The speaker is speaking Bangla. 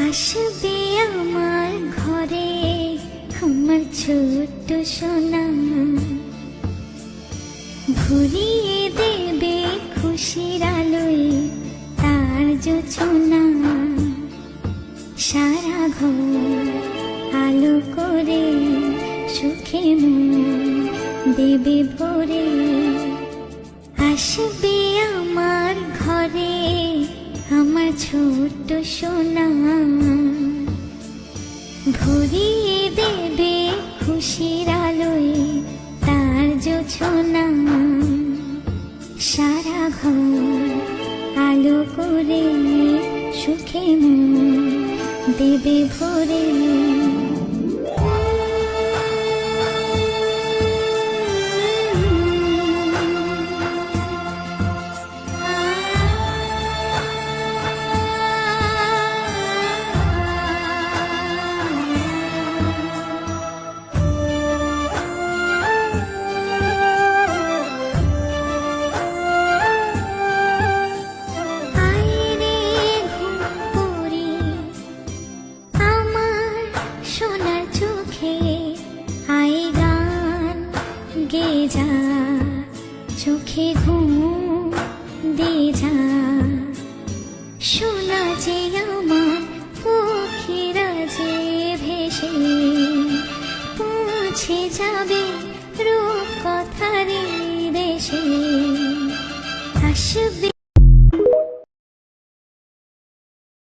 আসবে আমার ঘরে আমার ছোট্ট সোনা, ভরিয়ে দেবে খুশির আলোয় তার জোছনা। সারা ঘর আলো করে সুখে মন দেবে ভরে। আসবে আমার ঘরে আমার ছোট্ট সোনা, ভরিয়ে দেবে খুশির আলোয় তার জোছনা। সারা ঘর আলো করে সুখে মন দেবে ভরে। যা চোখে ঘুম দে যা, শোনা যে আমার পক্ষীরা যে ভেসে পৌঁছে যাবে রূপ কথার দেশে। আসবে